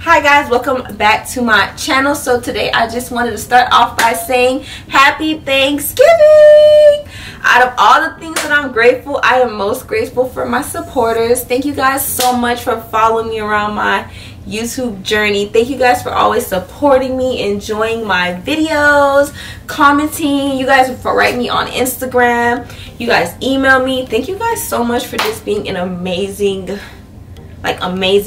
Hi guys, welcome back to my channel. So today I just wanted to start off by saying happy Thanksgiving. Out of all the things that I'm grateful, I am most grateful for my supporters. Thank you guys so much for following me around my YouTube journey. Thank you guys for always supporting me, enjoying my videos, commenting. You guys for writing me on Instagram. You guys email me. Thank you guys so much for just being an amazing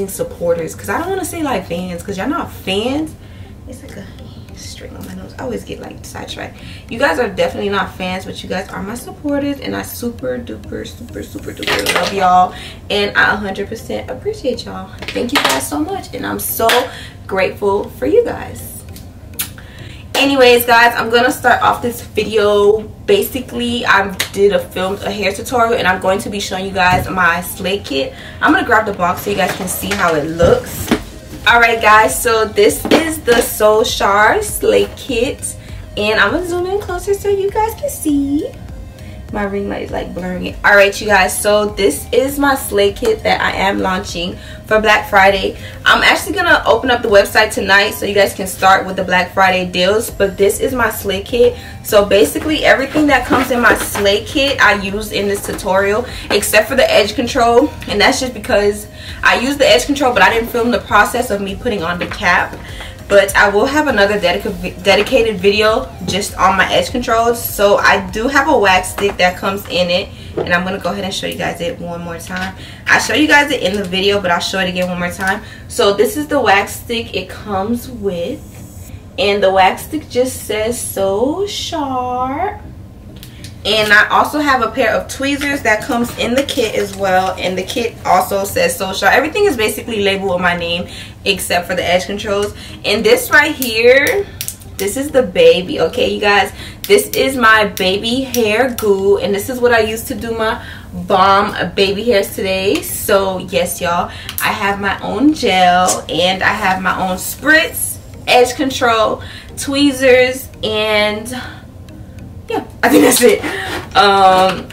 supporters. Because I don't want to say like fans, because y'all not fans. It's like a string on my nose. I always get like sidetracked. You guys are definitely not fans, but you guys are my supporters, and I super duper love y'all, and I 100% appreciate y'all. Thank you guys so much, and I'm so grateful for you guys. Anyways guys, I'm gonna start off this video. Basically I filmed a hair tutorial, and I'm going to be showing you guys my slate kit. I'm gonna grab the box so you guys can see how it looks. Alright guys, so this is the CHAR slate kit, and I'm gonna zoom in closer so you guys can see. My ring light is like blurring it. Alright you guys, so this is my slate kit that I am launching for Black Friday. I'm actually gonna open up the website tonight so you guys can start with the Black Friday deals, but this is my slate kit. So basically everything that comes in my slate kit I used in this tutorial, except for the edge control, and that's just because I used the edge control but I didn't film the process of me putting on the cap. But I will have another dedicated video just on my edge controls. So I do have a wax stick that comes in it, and I'm going to go ahead and show you guys it one more time. I show you guys it in the video, but I'll show it again one more time. So this is the wax stick it comes with, and the wax stick just says so sharp. And I also have a pair of tweezers that comes in the kit as well, and the kit also says so sharp. Everything is basically labeled with my name except for the edge controls. And this right here, this is the baby, okay you guys, this is my baby hair goo, and this is what I use to do my bomb baby hairs today. So yes y'all, I have my own gel, and I have my own spritz, edge control, tweezers, and yeah, I think that's it.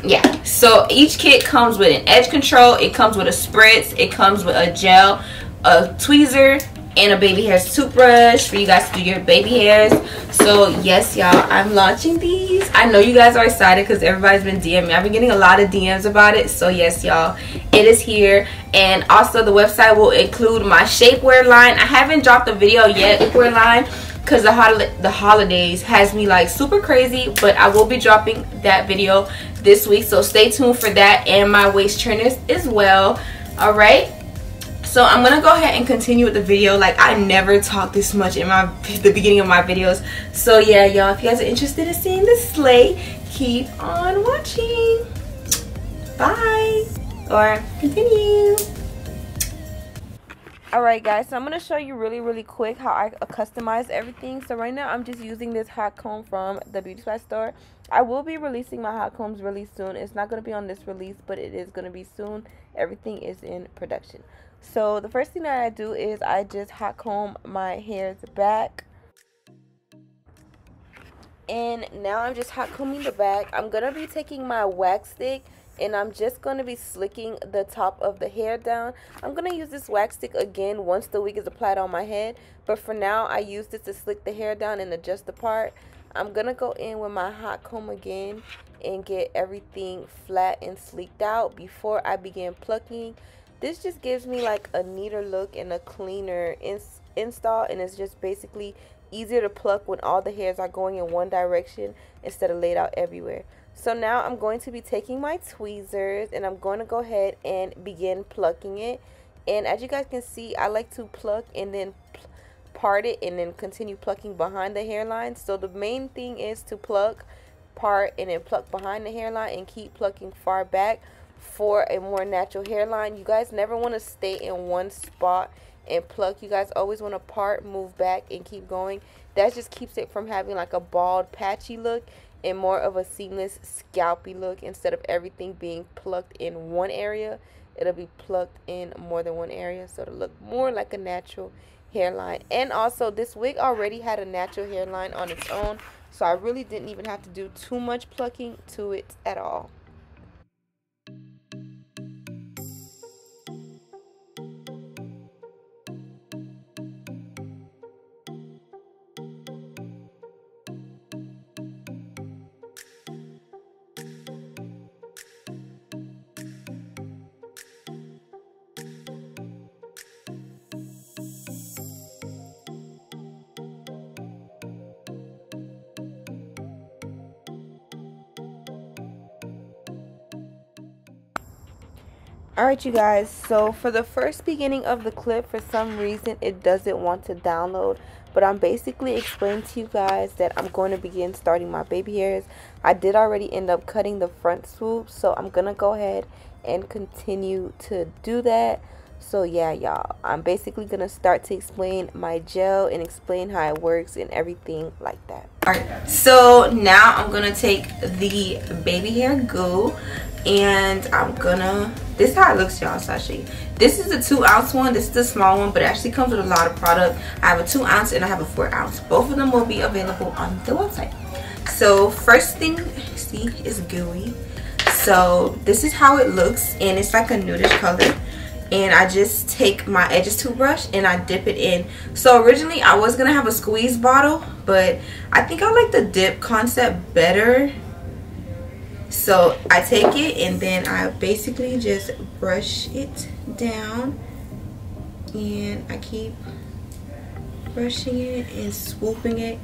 Yeah, so each kit comes with an edge control, it comes with a spritz, it comes with a gel, a tweezer, and a baby hairs toothbrush for you guys to do your baby hairs. So yes y'all, I'm launching these. I know you guys are excited because everybody's been DMing me. I've been getting a lot of DMs about it. So yes y'all, it is here. And also the website will include my shapewear line. I haven't dropped a video yet, shapewear line, because the holidays has me like super crazy, but I will be dropping that video this week, so stay tuned for that, and my waist trainers as well. All right, so I'm gonna go ahead and continue with the video. Like I never talk this much in the beginning of my videos. So yeah y'all, if you guys are interested in seeing this slate, keep on watching. Bye, or continue. Alright guys, so I'm going to show you really quick how I customize everything. So right now I'm just using this hot comb from the beauty supply store. I will be releasing my hot combs really soon. It's not going to be on this release, but it is going to be soon. Everything is in production. So the first thing that I do is I just hot comb my hairs back. And now I'm just hot combing the back. I'm going to be taking my wax stick, and I'm just going to be slicking the top of the hair down. I'm going to use this wax stick again once the wig is applied on my head, but for now I use this to slick the hair down and adjust the part. I'm going to go in with my hot comb again and get everything flat and sleeked out before I begin plucking. This just gives me like a neater look and a cleaner install, and it's just basically easier to pluck when all the hairs are going in one direction instead of laid out everywhere. So now I'm going to be taking my tweezers, and I'm going to go ahead and begin plucking it. And as you guys can see, I like to pluck and then part it and then continue plucking behind the hairline. So the main thing is to pluck, part, and then pluck behind the hairline and keep plucking far back for a more natural hairline. You guys never want to stay in one spot and pluck. You guys always want to part, move back, and keep going. That just keeps it from having like a bald, patchy look, and more of a seamless, scalpy look. Instead of everything being plucked in one area, it'll be plucked in more than one area, so it'll look more like a natural hairline. And also, this wig already had a natural hairline on its own, so I really didn't even have to do too much plucking to it at all. Alright you guys, so for the first beginning of the clip, for some reason it doesn't want to download, but I'm basically explaining to you guys that I'm going to begin starting my baby hairs. I did already end up cutting the front swoop, so I'm gonna go ahead and continue to do that. So yeah y'all, I'm basically gonna start to explain my gel and explain how it works and everything like that. Alright, so now I'm gonna take the baby hair goo and I'm gonna, this is how it looks y'all, so I'll show you. This is the 2-ounce one, this is the small one, but it actually comes with a lot of product. I have a 2-ounce and I have a 4-ounce. Both of them will be available on the website. So first thing, see, is gooey. So this is how it looks, and it's like a nudish color. And I just take my edges toothbrush and I dip it in. So originally I was gonna have a squeeze bottle, but I think I like the dip concept better. So I take it and then I basically just brush it down, and I keep brushing it and swooping it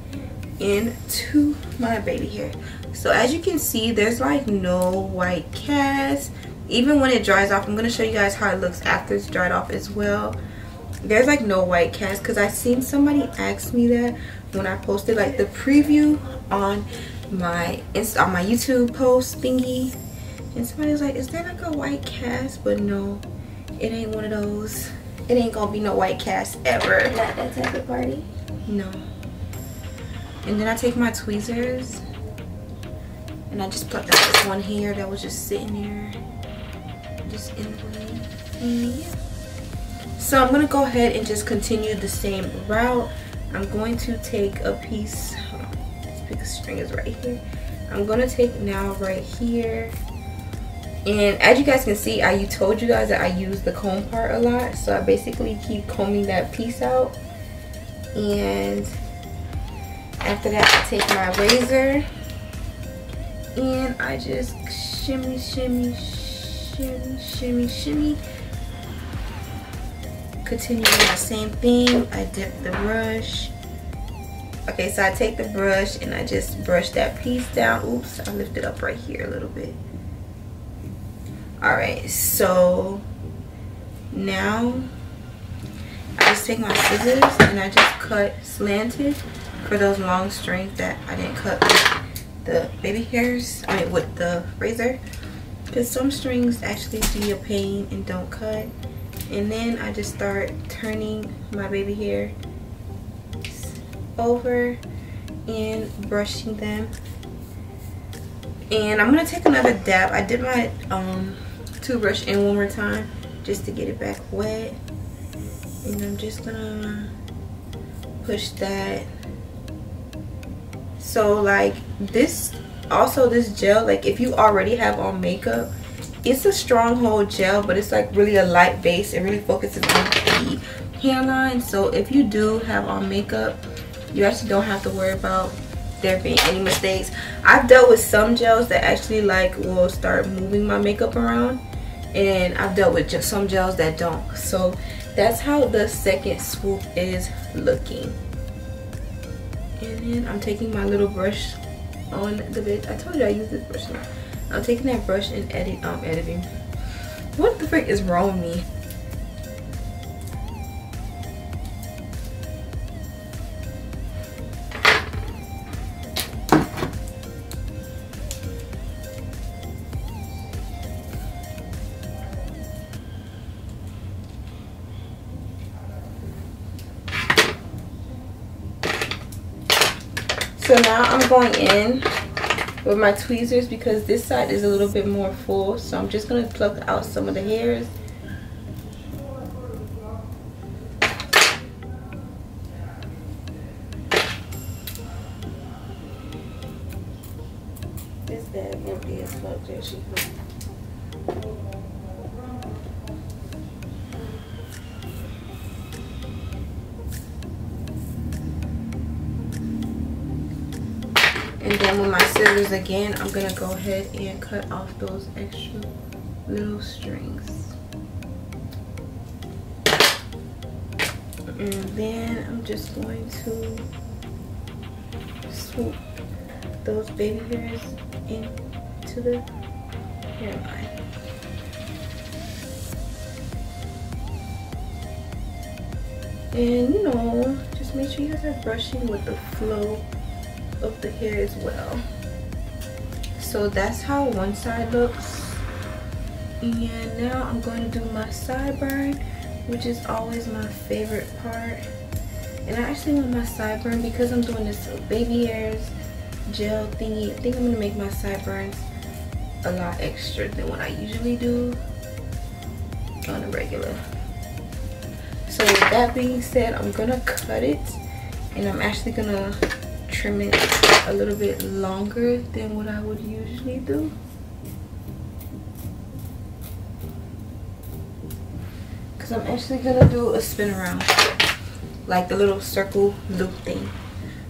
into my baby hair. So as you can see, there's like no white cast. Even when it dries off, I'm going to show you guys how it looks after it's dried off as well. There's like no white cast, because I seen somebody ask me that when I posted like the preview on my YouTube post thingy, and somebody was like, is there like a white cast? But no, it ain't one of those. It ain't gonna be no white cast ever. Not that type of party. No. And then I take my tweezers and I just pluck out this one hair that was just sitting there, just in the way. And yeah. So I'm gonna go ahead and just continue the same route. I'm going to take a piece. Hold on, this big string is right here. I'm gonna take now right here. And as you guys can see, I told you guys that I use the comb part a lot. So I basically keep combing that piece out. And after that, I take my razor and I just shimmy, shimmy, shimmy, shimmy, shimmy. Continue the same thing. I dip the brush. Okay, so I take the brush and I just brush that piece down. Oops, I lifted up right here a little bit. Alright, so now I just take my scissors and I just cut slanted for those long strings that I didn't cut with the baby hairs, with the razor, because some strings actually be a pain and don't cut. And then I just start turning my baby hair over and brushing them. And I'm gonna take another dab. I did my toothbrush in one more time just to get it back wet, and I'm just gonna push that. So like this, also this gel, like if you already have on makeup, it's a stronghold gel, but it's like really a light base. It really focuses on the hairline. So if you do have on makeup, you actually don't have to worry about there being any mistakes. I've dealt with some gels that actually like will start moving my makeup around, and I've dealt with just some gels that don't. So that's how the second swoop is looking. And then I'm taking my little brush on the bit. I told you I use this brush now. I'm taking that brush and editing. What the frick is wrong with me? So now I'm going in with my tweezers because this side is a little bit more full. So I'm just going to pluck out some of the hairs. This bag empty as fuck. There she goes. And then with my scissors again, I'm gonna go ahead and cut off those extra little strings. And then I'm just going to swoop those baby hairs into the hairline. And you know, just make sure you guys are brushing with the flow of the hair as well. So that's how one side looks. And now I'm going to do my sideburn, which is always my favorite part. And I actually want my sideburn, because I'm doing this baby hairs gel thingy, I think I'm gonna make my sideburns a lot extra than what I usually do on a regular. So with that being said, I'm gonna cut it, and I'm actually gonna trim it a little bit longer than what I would usually do. Because I'm actually gonna do a spin around, like the little circle loop thing.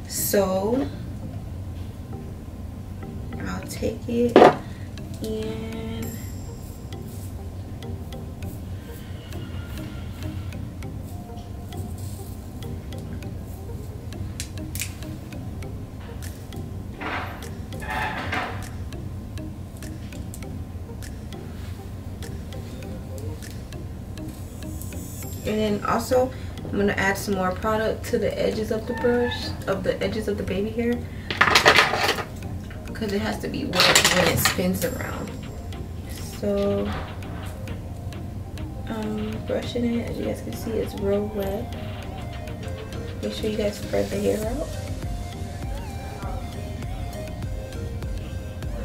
So I'll take it and then also I'm gonna add some more product to the edges of the brush, of the edges of the baby hair, because it has to be wet when it spins around. So I'm brushing it. As you guys can see, it's real wet. Make sure you guys spread the hair out.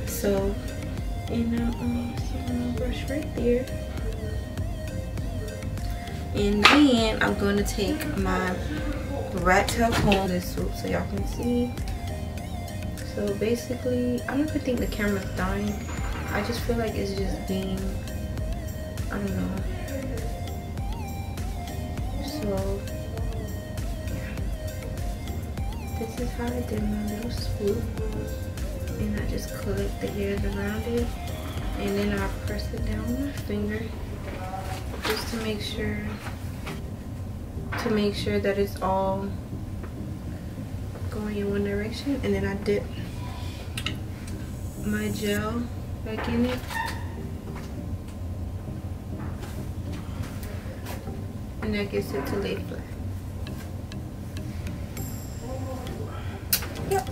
So, and I'm gonna brush right there. And then I'm going to take my rat tail comb, this swoop, so y'all can see. So basically, I don't even think the camera's dying. I just feel like it's just being, I don't know. So yeah, this is how I did my little swoop, and I just collect the hairs around it, and then I press it down with my finger, just to make sure that it's all going in one direction. And then I dip my gel back in it, and that gets it to lay flat. Yep,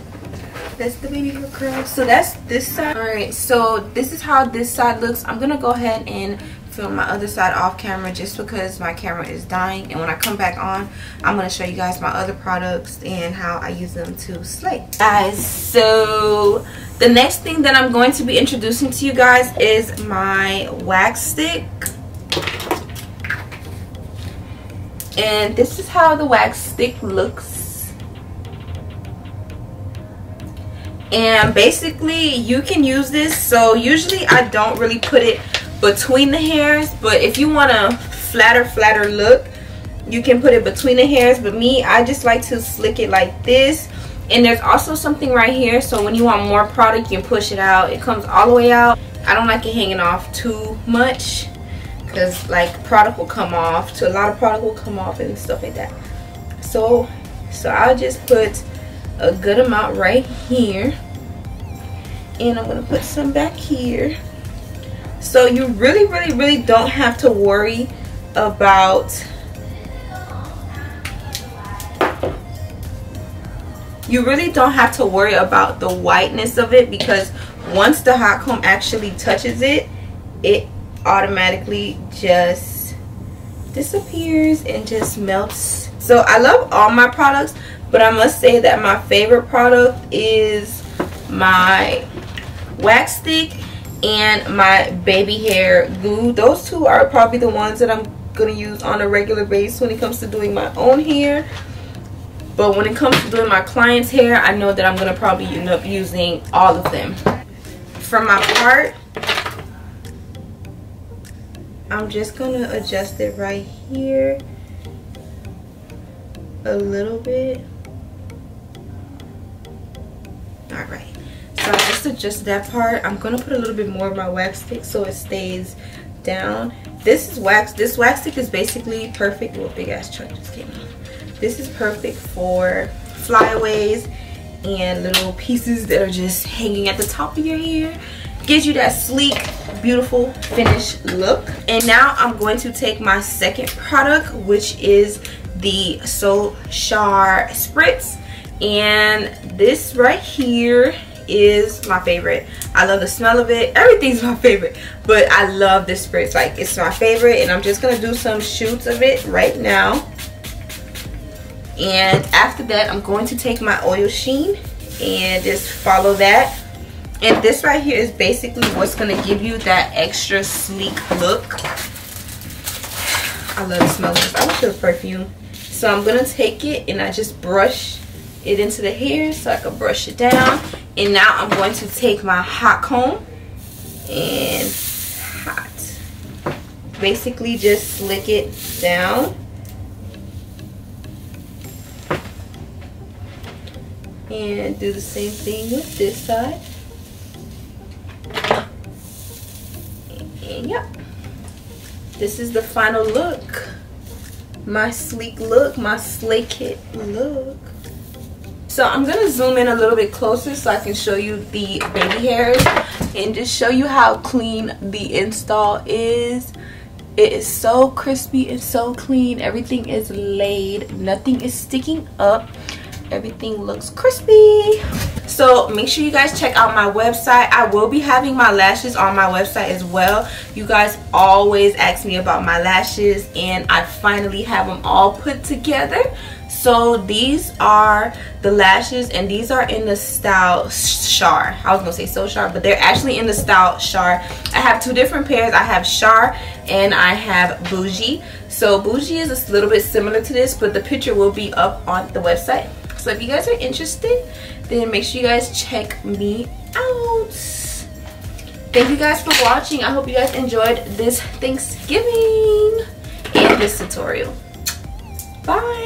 that's the baby hair curl. So that's this side. All right, so this is how this side looks. I'm gonna go ahead and film my other side off camera, just because my camera is dying, and when I come back on, I'm going to show you guys my other products and how I use them to slay. Guys, so the next thing that I'm going to be introducing to you guys is my wax stick. And this is how the wax stick looks. And basically you can use this, so usually I don't really put it between the hairs, but if you want a flatter look, you can put it between the hairs. But me, I just like to slick it like this. And there's also something right here, so when you want more product, you can push it out. It comes all the way out. I don't like it hanging off too much, because like product will come off, so a lot of product will come off and stuff like that. So I'll just put a good amount right here, and I'm gonna put some back here. So you really don't have to worry about the whiteness of it, because once the hot comb actually touches it, it automatically just disappears and just melts. So I love all my products, but I must say that my favorite product is my wax stick and my baby hair glue. Those two are probably the ones that I'm gonna use on a regular basis when it comes to doing my own hair. But when it comes to doing my clients' hair, I know that I'm gonna probably end up using all of them. For my part, I'm just gonna adjust it right here a little bit. All right. So I just adjust that part. I'm gonna put a little bit more of my wax stick so it stays down. This wax stick is basically perfect. Well, big ass chunk just came off. This is perfect for flyaways and little pieces that are just hanging at the top of your hair. Gives you that sleek, beautiful finished look. And now I'm going to take my second product, which is the CHAR spritz, and this right here is my favorite. I love the smell of it. Everything's my favorite, but I love this spritz. Like, it's my favorite, and I'm just gonna do some shoots of it right now. And after that, I'm going to take my oil sheen and just follow that. And this right here is basically what's gonna give you that extra sleek look. I love the smell of this. I wish it was perfume. So I'm gonna take it and I just brush it into the hair so I can brush it down. And now I'm going to take my hot comb and basically just slick it down. And do the same thing with this side. And yep, this is the final look. My sleek look, my slay kit look. So I'm gonna zoom in a little bit closer so I can show you the baby hairs and just show you how clean the install is. It is so crispy and so clean. Everything is laid, nothing is sticking up. Everything looks crispy. So make sure you guys check out my website. I will be having my lashes on my website as well. You guys always ask me about my lashes, and I finally have them all put together. So these are the lashes, and these are in the style CHAR. I was gonna say CHAR, but they're actually in the style CHAR. I have two different pairs. I have CHAR and I have Bougie. So Bougie is a little bit similar to this, but the picture will be up on the website. So if you guys are interested, then make sure you guys check me out. Thank you guys for watching. I hope you guys enjoyed this Thanksgiving and this tutorial. Bye.